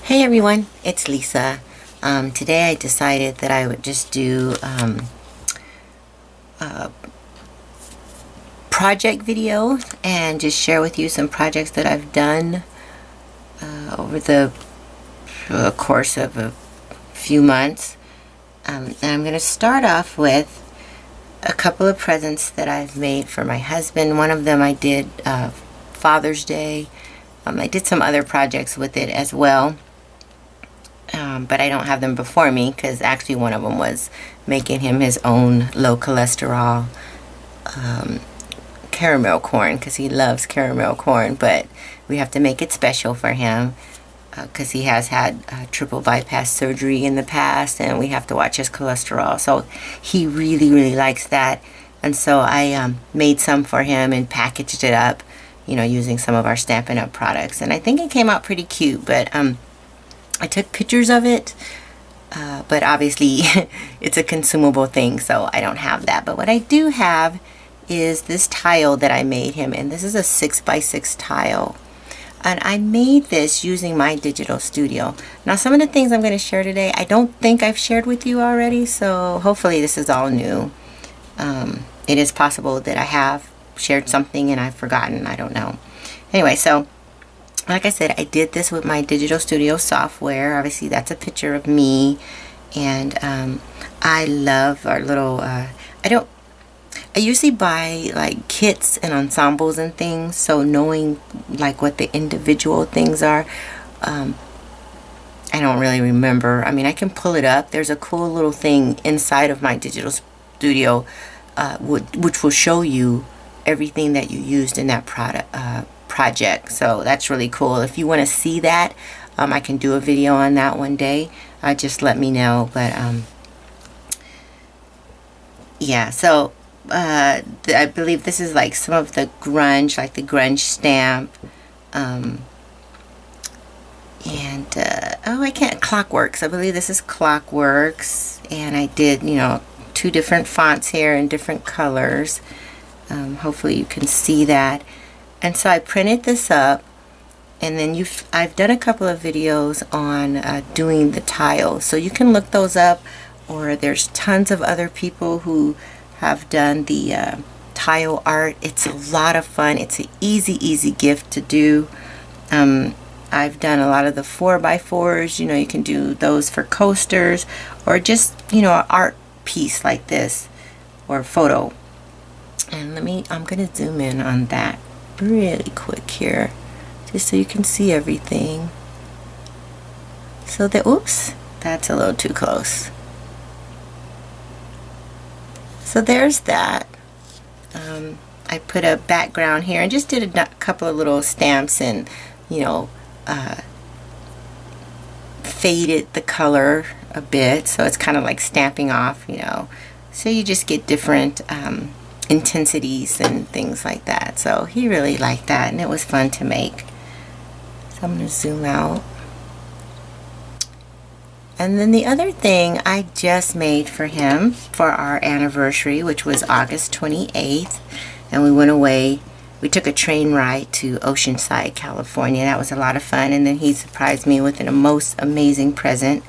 Hey everyone, it's Lisa. Today I decided that I would just do a project video and just share with you some projects that I've done over the course of a few months. And I'm going to start off with a couple of presents that I've made for my husband. One of them I did Father's Day. I did some other projects with it as well. But I don't have them before me because actually one of them was making him his own low cholesterol caramel corn because he loves caramel corn, but we have to make it special for him because he has had triple bypass surgery in the past and we have to watch his cholesterol, so he really likes that. And so I made some for him and packaged it up, you know, using some of our Stampin' Up! Products, and I think it came out pretty cute. But I took pictures of it, but obviously it's a consumable thing, so I don't have that. But what I do have is this tile that I made him, and this is a 6x6 tile. And I made this using my digital studio. Now some of the things I'm going to share today, I don't think I've shared with you already, so hopefully this is all new. It is possible that I have shared something and I've forgotten, I don't know. Anyway, so like I said, I did this with my digital studio software. Obviously that's a picture of me, and I love our little I usually buy like kits and ensembles and things, so knowing like what the individual things are, I don't really remember. I mean, I can pull it up. There's a cool little thing inside of my digital studio which will show you everything that you used in that project, so that's really cool. If you want to see that, I can do a video on that one day. Just let me know. But yeah, so I believe this is like some of the grunge, like the grunge stamp, and oh, I can't, Clockworks. I believe this is Clockworks, and I did, you know, 2 different fonts here in different colors. Hopefully you can see that. And so I printed this up, and then I've done a couple of videos on doing the tiles, so you can look those up, or there's tons of other people who have done the tile art. It's a lot of fun. It's an easy gift to do. I've done a lot of the 4x4s, you know, you can do those for coasters, or just, you know, an art piece like this, or photo. And I'm gonna zoom in on that really quick here, just so you can see everything. So that, oops, that's a little too close. So there's that. I put a background here and just did a couple of little stamps, and, you know, faded the color a bit, so it's kind of like stamping off, you know, so you just get different intensities and things like that. So he really liked that, and it was fun to make. So I'm going to zoom out. And then the other thing I just made for him for our anniversary, which was August 28th, and we went away. We took a train ride to Oceanside, California. That was a lot of fun, and then he surprised me with a most amazing present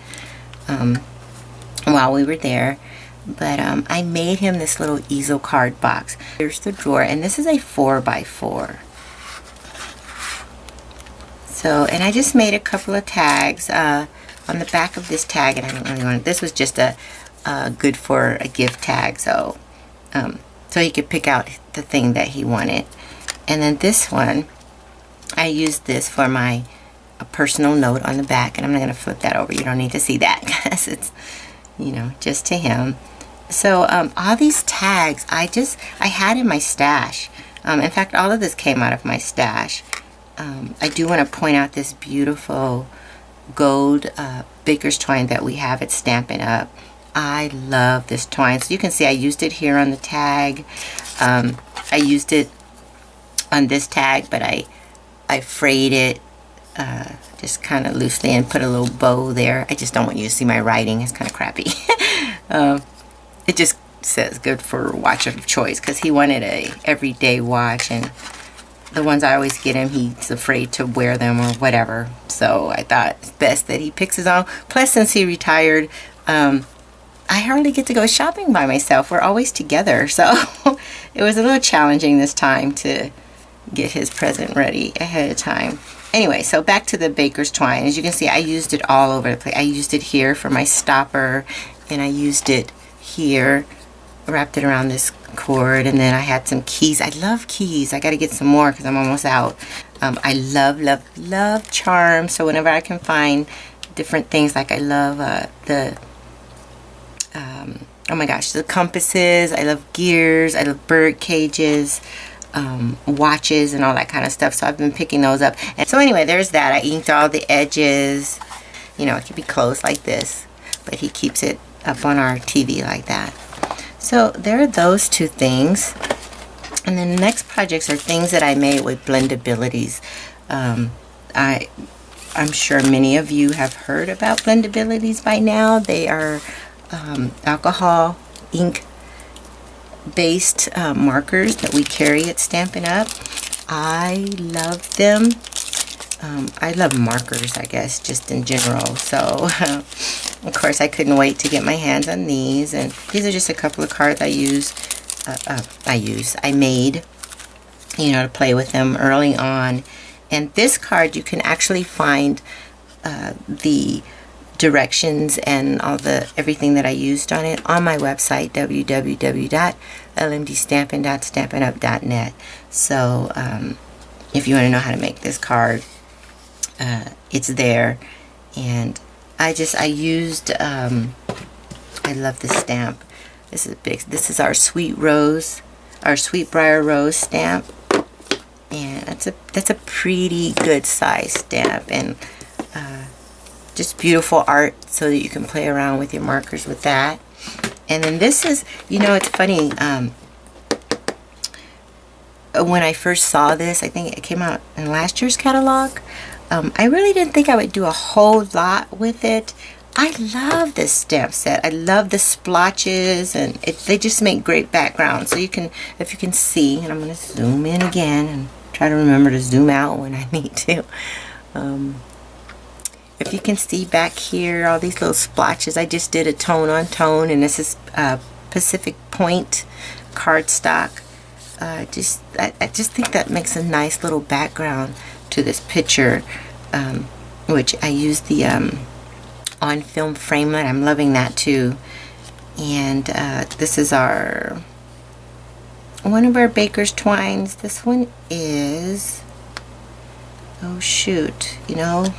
while we were there. But I made him this little easel card box. Here's the drawer, and this is a 4x4. So, and I just made a couple of tags on the back of this tag, and I don't really want it. This was just a good for a gift tag, so so he could pick out the thing that he wanted. And then this one, I used this for my personal note on the back, and I'm not going to flip that over. You don't need to see that because it's, you know, just to him. So all these tags I had in my stash. In fact, all of this came out of my stash. I do want to point out this beautiful gold baker's twine that we have at Stampin' Up! I love this twine. So you can see I used it here on the tag. I used it on this tag, but I frayed it just kind of loosely and put a little bow there. I just don't want you to see my writing. It's kind of crappy. It just says good for watch of choice because he wanted a everyday watch, and the ones I always get him, he's afraid to wear them or whatever. So I thought it's best that he picks his own. Plus, since he retired, I hardly get to go shopping by myself. We're always together. So it was a little challenging this time to get his present ready ahead of time. Anyway, so back to the baker's twine. As you can see, I used it all over the place. I used it here for my stopper, and I used it here, wrapped it around this cord, and then I had some keys. I love keys. I got to get some more because I'm almost out. I love charms. So whenever I can find different things, like I love oh my gosh, the compasses. I love gears. I love bird cages, watches, and all that kind of stuff. So I've been picking those up. And so anyway, there's that. I inked all the edges. You know, it could be closed like this, but he keeps it up on our TV like that. So there are those two things. And then the next projects are things that I made with Blendabilities. I'm sure many of you have heard about Blendabilities by now. They are alcohol ink based markers that we carry at Stampin' Up. I love them. I love markers, I guess, just in general. So of course I couldn't wait to get my hands on these, and these are just a couple of cards I made, you know, to play with them early on. And this card, you can actually find the directions and everything that I used on it on my website, www.lmdstampin.stampinup.net. So if you want to know how to make this card, it's there. And I used I love this stamp. This is big. This is our Sweetbriar Rose stamp, and that's a pretty good size stamp, and just beautiful art so that you can play around with your markers with that. And then this is, you know, it's funny, when I first saw this, I think it came out in last year's catalog. I really didn't think I would do a whole lot with it. I love this stamp set. I love the splotches, and they just make great backgrounds. So you can, if you can see, and I'm going to zoom in again and try to remember to zoom out when I need to. If you can see back here, all these little splotches, I just did a tone on tone, and this is Pacific Point cardstock. I just think that makes a nice little background to this picture, which I used the on film framelit. I'm loving that too. And this is one of our baker's twines. This one is, oh shoot, you know,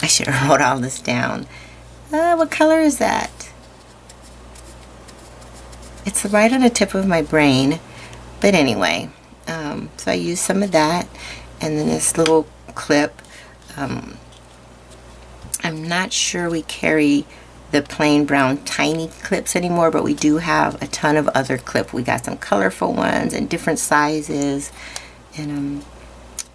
I should have wrote all this down. What color is that? It's right on the tip of my brain. But anyway, so I used some of that, and then this little clip. I'm not sure we carry the plain brown tiny clips anymore, but we do have a ton of other clips. We got some colorful ones and different sizes, and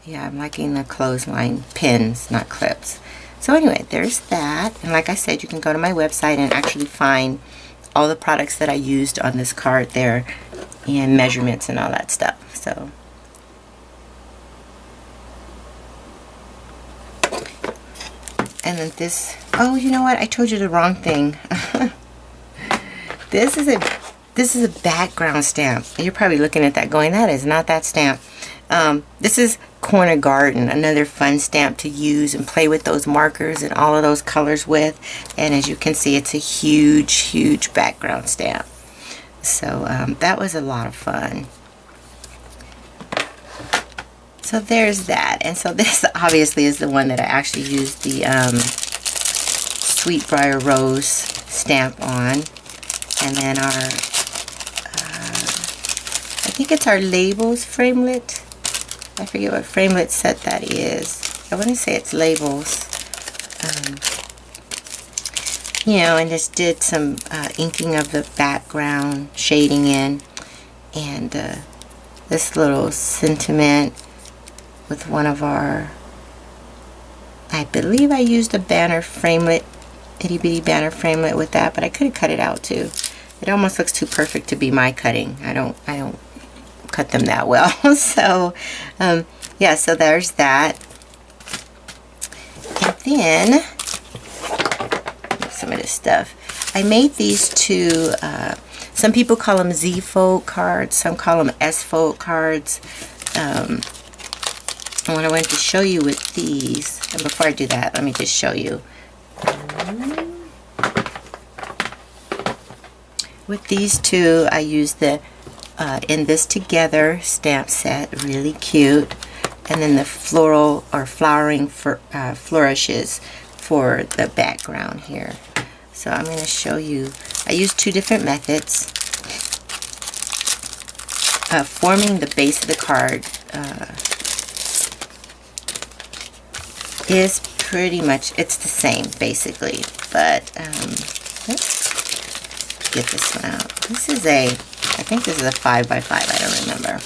yeah, I'm liking the clothesline pins, not clips. So anyway, there's that. And like I said, you can go to my website and actually find all the products that I used on this card there, and measurements and all that stuff. So and then this, oh, you know what, I told you the wrong thing. This is a background stamp. You're probably looking at that going, that is not that stamp. This is Corner Garden, another fun stamp to use and play with those markers and all of those colors with. And as you can see, it's a huge background stamp. So that was a lot of fun. So there's that. And so this obviously is the one that I actually used the Sweetbriar Rose stamp on. And then our I think it's our Labels framelit. I forget what framelit set that is. I want to say it's Labels. You know, and just did some inking of the background, shading in, and this little sentiment with one of our, I believe I used a banner framelit, itty bitty banner framelit with that, but I could have cut it out too. It almost looks too perfect to be my cutting. I don't cut them that well. So yeah, so there's that. And then some of this stuff. I made these two, some people call them Z fold cards, some call them S fold cards. And what I wanted to show you with these, and before I do that, let me just show you. With these two, I used the In This Together stamp set, really cute. And then the floral or flowering flourishes for the background here. So I'm going to show you, I used two different methods. Forming the base of the card is pretty much, it's the same basically, but let's get this one out. This is a, I think this is a 5x5, I don't remember.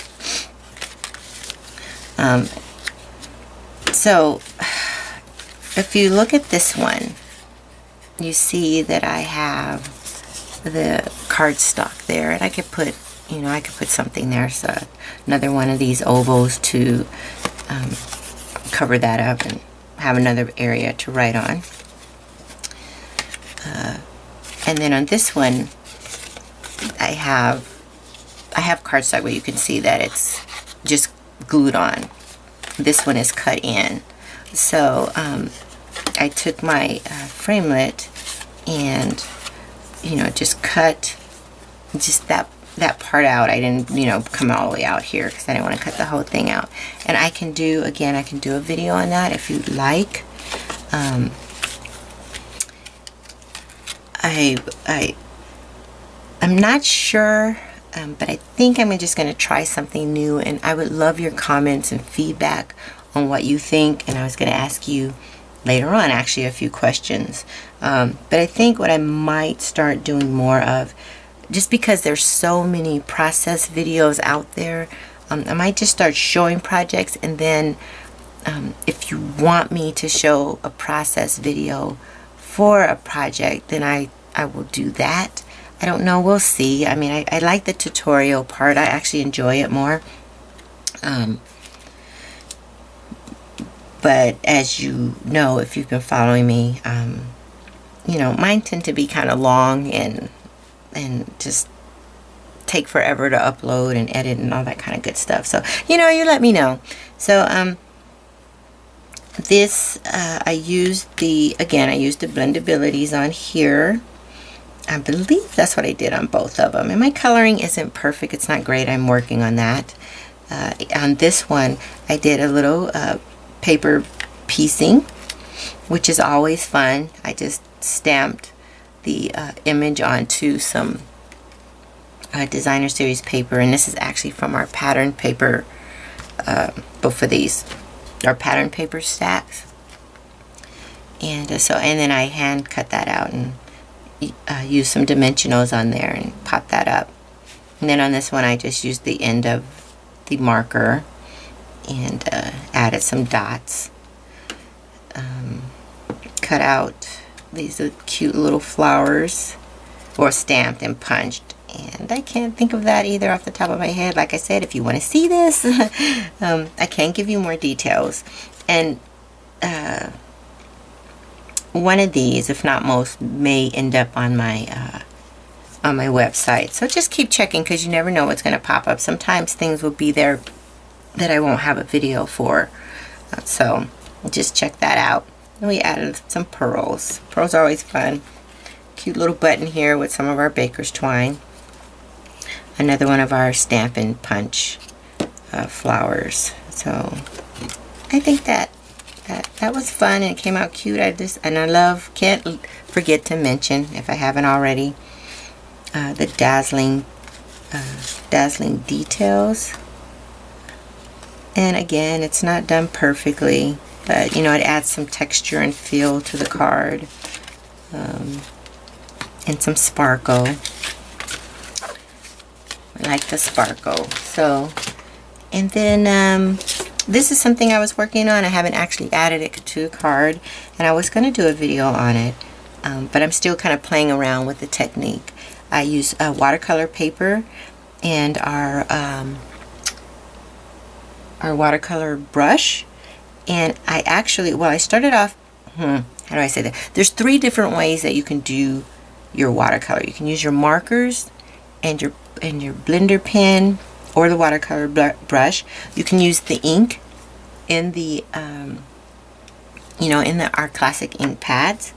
So if you look at this one, you see that I have the cardstock there, and I could put, you know, I could put something there, so another one of these ovals to cover that up and have another area to write on. And then on this one, I have cardstock where you can see that it's just glued on. This one is cut in. So I took my framelit and, you know, just cut just that part out. I didn't, you know, come all the way out here because I didn't want to cut the whole thing out. And I can do, again, I can do a video on that if you'd like. I'm not sure, but I think I'm just going to try something new, and I would love your comments and feedback on what you think. And I was going to ask you later on actually a few questions, but I think what I might start doing more of, just because there's so many process videos out there, I might just start showing projects, and then if you want me to show a process video for a project, then I will do that. I don't know, we'll see. I mean, I like the tutorial part. I actually enjoy it more. But as you know, if you've been following me, you know, mine tend to be kind of long and just take forever to upload and edit and all that kind of good stuff. So, you know, you let me know. So, this, I used the Blendabilities on here. I believe that's what I did on both of them. And my coloring isn't perfect. It's not great. I'm working on that. On this one, I did a little paper piecing, which is always fun. I just stamped the image onto some designer series paper, and this is actually from our pattern paper, both of these are pattern paper stacks. And so, and then I hand cut that out and use some dimensionals on there and pop that up. And then on this one, I just used the end of the marker and added some dots. Cut out these cute little flowers, or stamped and punched. And I can't think of that either off the top of my head. Like I said, if you want to see this, I can give you more details. And one of these, if not most, may end up on my website. So just keep checking, because you never know what's going to pop up. Sometimes things will be there that I won't have a video for. So just check that out. And we added some pearls. Pearls are always fun. Cute little button here with some of our baker's twine. Another one of our stamp and punch flowers. So I think that was fun, and it came out cute. I can't forget to mention, if I haven't already, the dazzling details. And again, it's not done perfectly, but you know, it adds some texture and feel to the card, and some sparkle. I like the sparkle. So, and then this is something I was working on. I haven't actually added it to a card, and I was going to do a video on it, but I'm still kind of playing around with the technique. I use watercolor paper and our our watercolor brush, and I actually, well, I started off, how do I say that? There's 3 different ways that you can do your watercolor. You can use your markers and your blender pen or the watercolor brush. You can use the ink in the in our classic ink pads,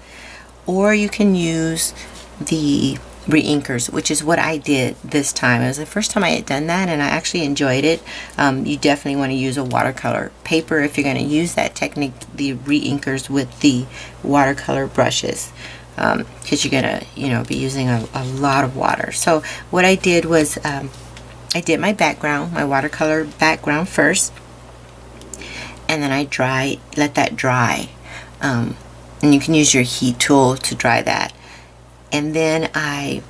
or you can use the re-inkers, which is what I did this time. It was the first time I had done that, and I actually enjoyed it. You definitely want to use a watercolor paper if you're going to use that technique, the re-inkers with the watercolor brushes, because you're going to be using a lot of water. So what I did was I did my background, my watercolor background first, and then I let that dry, and you can use your heat tool to dry that. And then I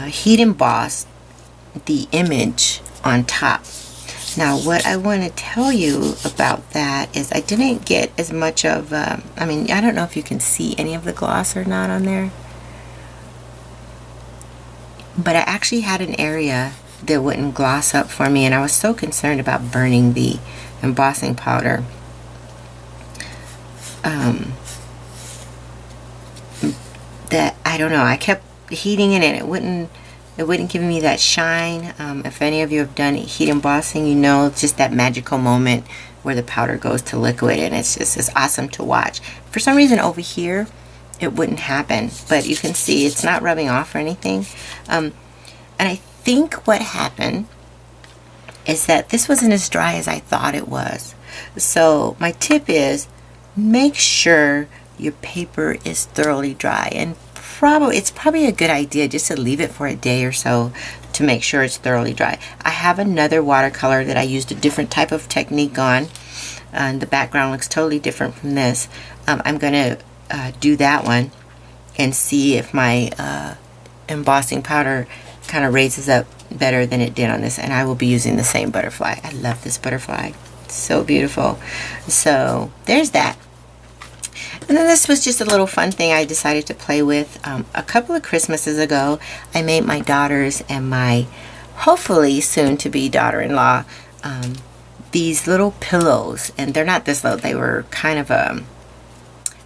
heat embossed the image on top. Now what I want to tell you about that is I didn't get as much of, I don't know if you can see any of the gloss or not on there, but I actually had an area that wouldn't gloss up for me, and I was so concerned about burning the embossing powder. That I don't know, I kept heating it and it wouldn't give me that shine. If any of you have done heat embossing, you know it's just that magical moment where the powder goes to liquid, and it's awesome to watch. For some reason over here it wouldn't happen, but you can see it's not rubbing off or anything. And I think what happened is that this wasn't as dry as I thought it was. So my tip is, make sure your paper is thoroughly dry, and it's probably a good idea just to leave it for a day or so to make sure it's thoroughly dry. I have another watercolor that I used a different type of technique on, and the background looks totally different from this. I'm gonna do that one and see if my embossing powder kind of raises up better than it did on this, and I will be using the same butterfly. I love this butterfly, it's so beautiful. So there's that. And then this was just a little fun thing I decided to play with. A couple of Christmases ago, I made my daughters and my hopefully soon-to-be daughter-in-law these little pillows. And they're not this little, they were kind of,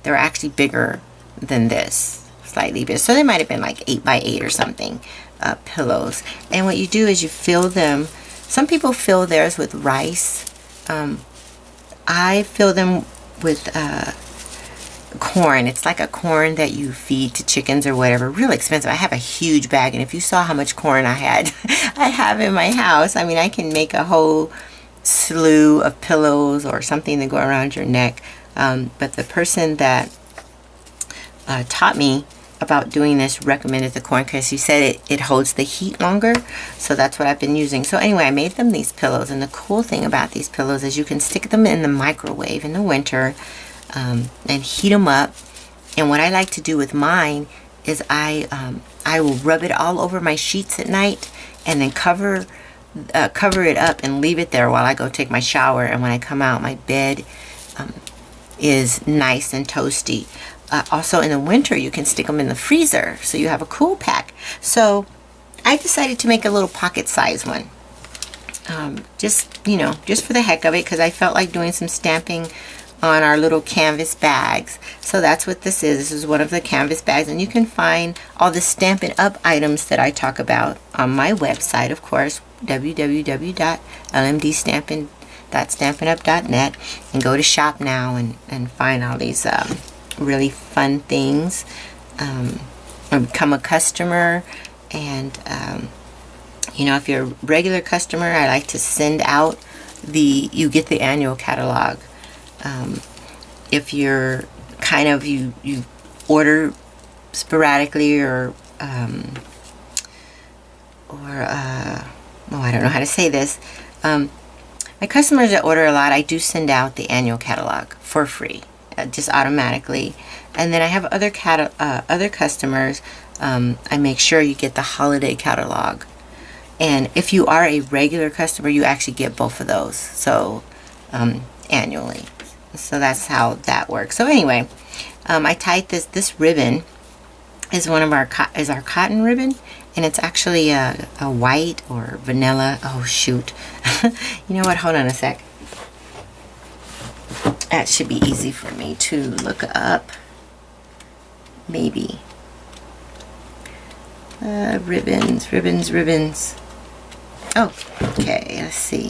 they were actually bigger than this, slightly bigger. So they might have been like 8 by 8 or something, pillows. And what you do is you fill them, some people fill theirs with rice. I fill them with corn. It's like a corn that you feed to chickens or whatever. Real expensive. I have a huge bag, and if you saw how much corn I have in my house, I mean, I can make a whole slew of pillows or something to go around your neck. But the person that taught me about doing this recommended the corn because he said it holds the heat longer. So that's what I've been using. So anyway, I made them these pillows, and the cool thing about these pillows is you can stick them in the microwave in the winter and heat them up. And what I like to do with mine is I will rub it all over my sheets at night, and then cover it up and leave it there while I go take my shower. And when I come out, my bed is nice and toasty. Also in the winter, you can stick them in the freezer so you have a cool pack. So I decided to make a little pocket size one, just for the heck of it, because I felt like doing some stamping on our little canvas bags. So that's what this is. This is one of the canvas bags, and you can find all the Stampin' Up items that I talk about on my website, of course, www.lmdstampin.stampinup.net, and go to shop now and find all these really fun things. Become a customer, and if you're a regular customer, I like to send out you get the annual catalog. If you're kind of you order sporadically or I don't know how to say this. My customers that order a lot, I do send out the annual catalog for free, just automatically. And then I have other customers. I make sure you get the holiday catalog. And if you are a regular customer, you actually get both of those. So annually. So that's how that works. So anyway, I tied this ribbon is our cotton ribbon, and it's actually a white or vanilla. Oh shoot! You know what? Hold on a sec. That should be easy for me to look up. Maybe. Ribbons, ribbons, ribbons. Oh, okay, let's see.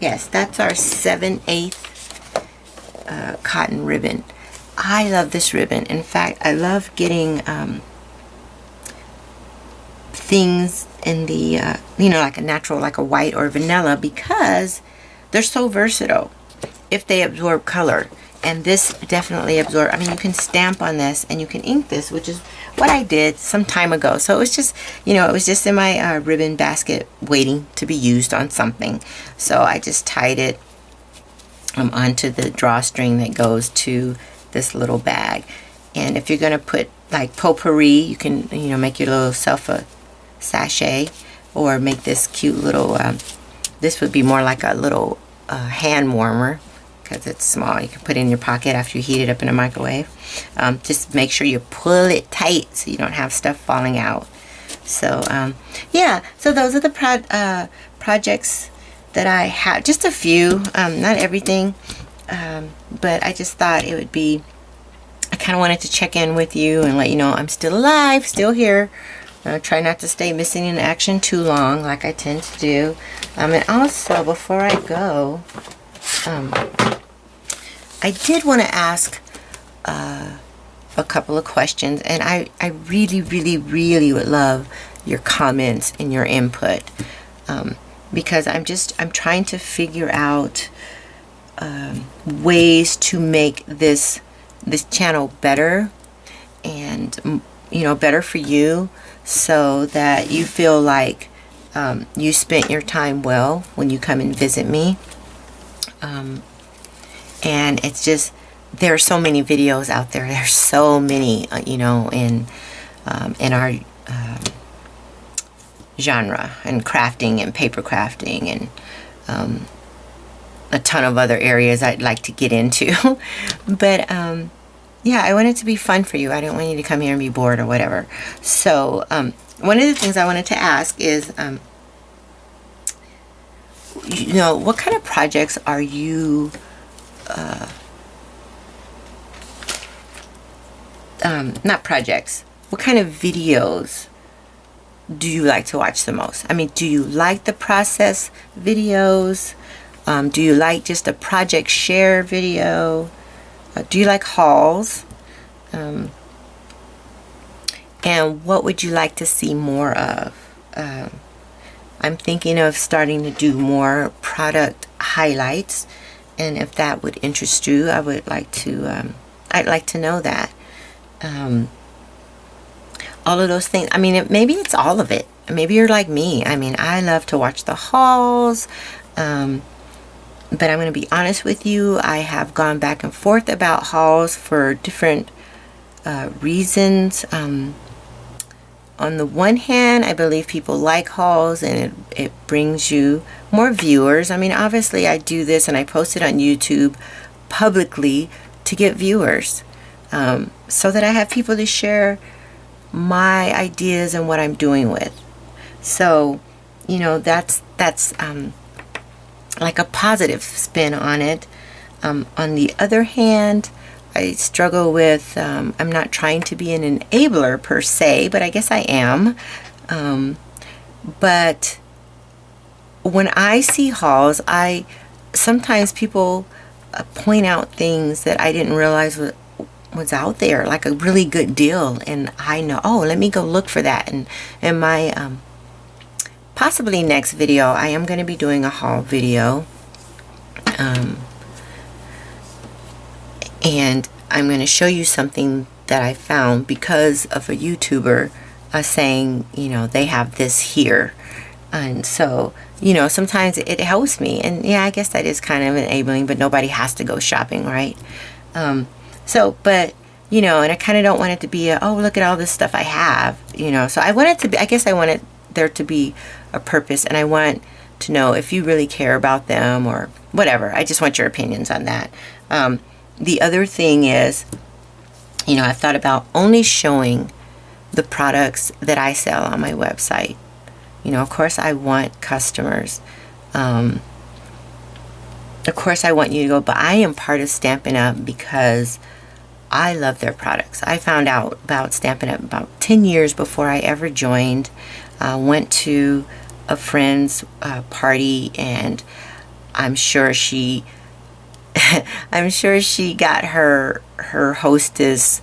Yes, that's our 7/8 cotton ribbon. I love this ribbon. In fact, I love getting things in the, like a natural, like a white or vanilla, because they're so versatile if they absorb color. And this definitely absorbs. I mean, you can stamp on this and you can ink this, which is what I did some time ago. So it was just, it was just in my ribbon basket waiting to be used on something. So I just tied it onto the drawstring that goes to this little bag. And if you're going to put like potpourri, you can, make your little self a sachet, or make this cute little, this would be more like a little hand warmer, because it's small. You can put it in your pocket after you heat it up in a microwave. Just make sure you pull it tight so you don't have stuff falling out. So yeah, so those are the projects that I have. Just a few, not everything, but I just thought it would be, I kind of wanted to check in with you and let you know I'm still alive, still here. Try not to stay missing in action too long, like I tend to do. And also, before I go, I did want to ask a couple of questions, and I really, really, really would love your comments and your input, because I'm trying to figure out ways to make this channel better, and better for you, so that you feel like you spent your time well when you come and visit me. And it's just, there are so many videos out there. There's so many, in our genre, and crafting and paper crafting, and a ton of other areas I'd like to get into. But yeah, I want it to be fun for you. I don't want you to come here and be bored or whatever. So one of the things I wanted to ask is, what kind of projects are you not projects, what kind of videos do you like to watch the most? I mean, do you like the process videos? Do you like just a project share video? Do you like hauls? And what would you like to see more of? I'm thinking of starting to do more product highlights, and if that would interest you, I would like to, I'd like to know that. All of those things. I mean, maybe it's all of it. Maybe you're like me. I mean, I love to watch the hauls, but I'm going to be honest with you. I have gone back and forth about hauls for different reasons. On the one hand, I believe people like hauls, and it brings you more viewers. I mean, obviously I do this and I post it on YouTube publicly to get viewers, so that I have people to share my ideas and what I'm doing with. So, that's like a positive spin on it. On the other hand, I struggle with, I'm not trying to be an enabler per se, but I guess I am. But when I see hauls, sometimes people point out things that I didn't realize was out there, like a really good deal, and I know, oh, let me go look for that. And in my possibly next video, I am going to be doing a haul video. And I'm going to show you something that I found because of a YouTuber saying, they have this here. And so, sometimes it helps me. And yeah, I guess that is kind of enabling, but nobody has to go shopping, right? But, and I kind of don't want it to be oh, look at all this stuff I have, So I want it to be, I guess I want there to be a purpose, and I want to know if you really care about them or whatever. I just want your opinions on that. The other thing is, I've thought about only showing the products that I sell on my website. Of course I want customers, of course I want you to go, but I am part of Stampin' Up! Because I love their products. I found out about Stampin' Up! About 10 years before I ever joined. Went to a friend's party, and I'm sure she I'm sure she got her hostess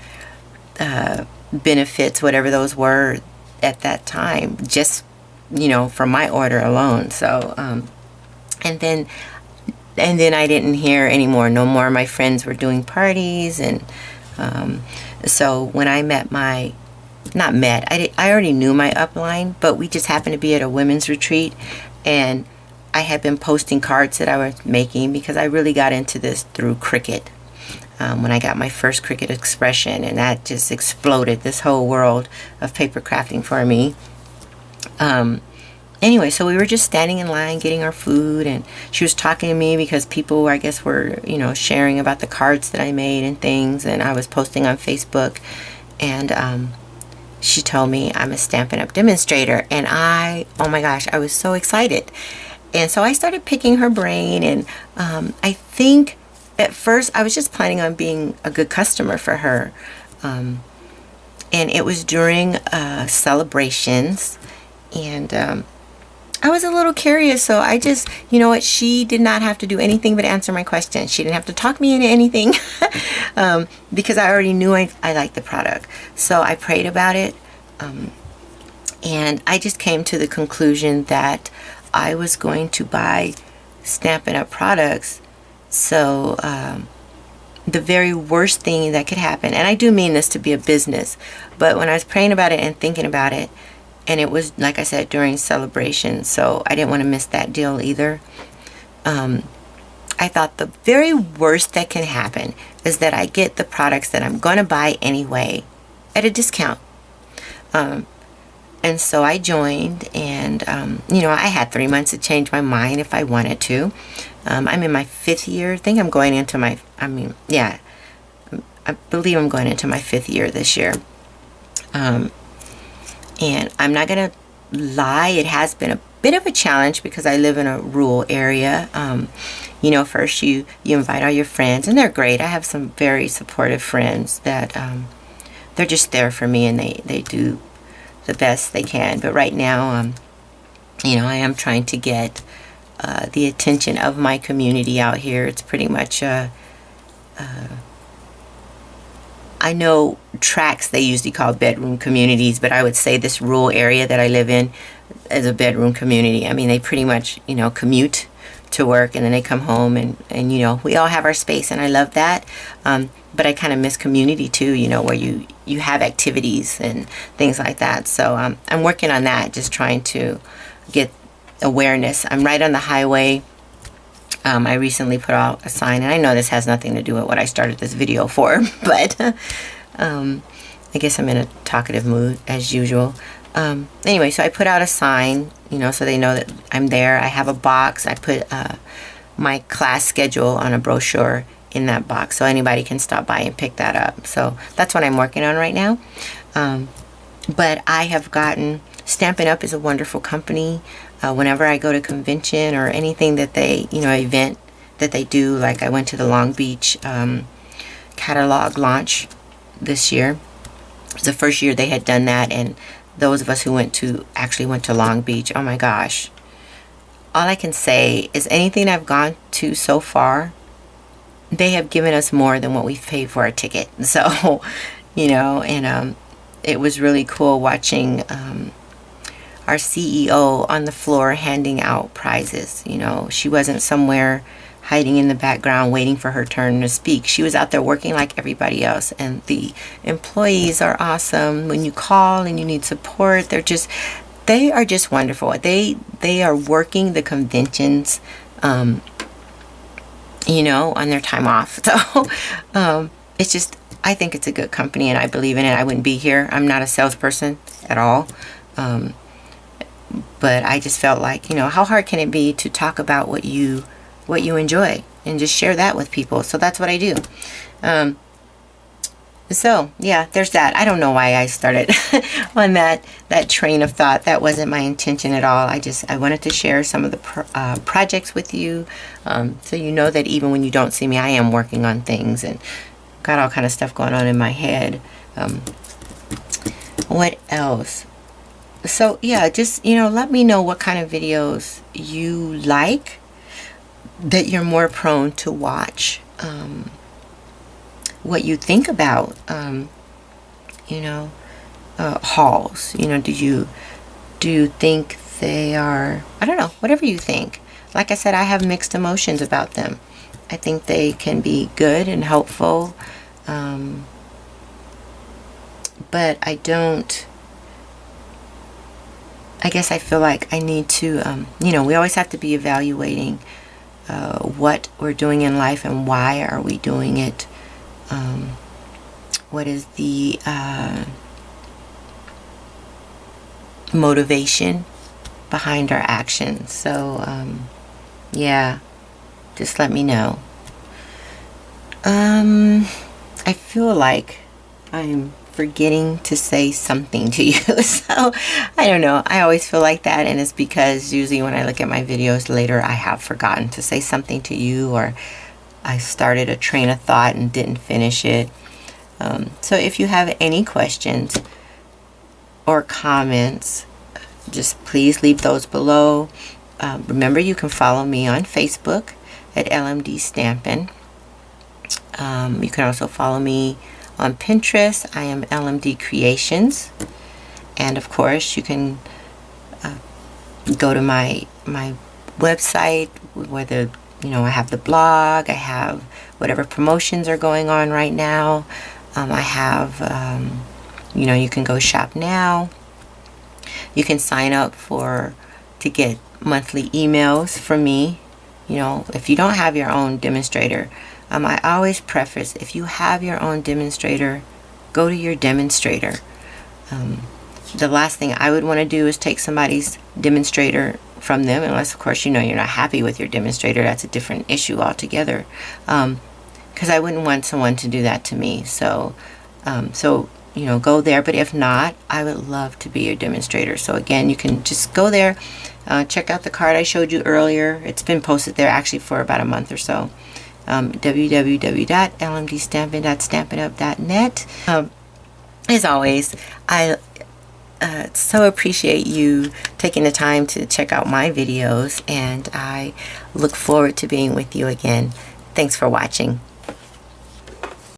benefits, whatever those were at that time, just, you know, from my order alone. So and then I didn't hear anymore. No more of my friends were doing parties. And so when I met my, not met, I already knew my upline, but we just happened to be at a women's retreat, and I had been posting cards that I was making because I really got into this through Cricut. When I got my first Cricut expression, and that just exploded this whole world of paper crafting for me. Anyway, so we were just standing in line getting our food, and she was talking to me because people, I guess, were, you know, sharing about the cards that I made and things, and I was posting on Facebook. And she told me I'm a Stampin' Up! Demonstrator, and oh my gosh, I was so excited. And so I started picking her brain, and I think at first I was just planning on being a good customer for her. And it was during celebrations, and I was a little curious, so I just, you know what, she did not have to do anything but answer my questions. She didn't have to talk me into anything because I already knew I liked the product. So I prayed about it, and I just came to the conclusion that I was going to buy Stampin' Up! Products. So the very worst thing that could happen, and I do mean this to be a business, but when I was praying about it and thinking about it, and it was, like I said, during celebration, so I didn't want to miss that deal either. I thought the very worst that can happen is that I get the products that I'm going to buy anyway at a discount. And so I joined, and, you know, I had 3 months to change my mind if I wanted to. I'm in my 5th year. I think I'm going into my, I believe I'm going into my 5th year this year. And I'm not going to lie, it has been a bit of a challenge because I live in a rural area. You know, first you invite all your friends, and they're great. I have some very supportive friends that they're just there for me, and they do the best they can. But right now, you know, I am trying to get the attention of my community out here. It's pretty much I know tracks they usually call bedroom communities, but I would say this rural area that I live in is a bedroom community. I mean, they pretty much, you know, commute to work, and then they come home, and you know, we all have our space, and I love that. But I kind of miss community too, you know, where you have activities and things like that. So I'm working on that, just trying to get awareness. I'm right on the highway. I recently put out a sign, and I know this has nothing to do with what I started this video for, but I guess I'm in a talkative mood as usual. Anyway, so I put out a sign, you know, so they know that I'm there. I have a box. I put my class schedule on a brochure in that box, so anybody can stop by and pick that up. So that's what I'm working on right now. But I have gotten, Stampin' Up! Is a wonderful company. Whenever I go to convention or anything that they, you know, event that they do, like I went to the Long Beach catalog launch this year. It was the first year they had done that, and those of us who actually went to Long Beach, oh my gosh. All I can say is anything I've gone to so far, they have given us more than what we've paid for our ticket. So, you know, and it was really cool watching our CEO on the floor handing out prizes. You know, she wasn't somewhere hiding in the background waiting for her turn to speak. She was out there working like everybody else, and the employees are awesome. When you call and you need support, they are just wonderful. They are working the conventions, you know, on their time off. So it's just, I think it's a good company, and I believe in it. I wouldn't be here. I'm not a salesperson at all. But I just felt like, you know, how hard can it be to talk about what you enjoy and just share that with people? So that's what I do. So yeah, there's that. I don't know why I started on that train of thought. That wasn't my intention at all. I wanted to share some of the projects with you, so you know that even when you don't see me, I am working on things and got all kind of stuff going on in my head. What else? So yeah, just, you know, let me know what kind of videos you like, that you're more prone to watch, what you think about, you know, hauls. You know, do you think they are, I don't know, whatever you think. Like I said, I have mixed emotions about them. I think they can be good and helpful, but I guess I feel like I need to, you know, we always have to be evaluating what we're doing in life and why are we doing it. What is the motivation behind our actions? So yeah, just let me know. I feel like I'm forgetting to say something to you. So I don't know, I always feel like that, and it's because usually when I look at my videos later, I have forgotten to say something to you, or I started a train of thought and didn't finish it. So if you have any questions or comments, just please leave those below. Remember, you can follow me on Facebook at LMD Stampin'. You can also follow me on Pinterest. I am LMD Creations. And of course, you can go to my website, whether, you know, I have the blog, I have whatever promotions are going on right now. I have, you know, you can go shop now. You can sign up to get monthly emails from me. You know, if you don't have your own demonstrator, I always preface, if you have your own demonstrator, go to your demonstrator. The last thing I would want to do is take somebody's demonstrator from them, unless of course, you know, you're not happy with your demonstrator. That's a different issue altogether, because I wouldn't want someone to do that to me. So you know, go there. But if not, I would love to be your demonstrator. So again, you can just go there, check out the card I showed you earlier. It's been posted there actually for about a month or so. www.lmdstampin.stampinup.net. As always, I so appreciate you taking the time to check out my videos, and I look forward to being with you again. Thanks for watching.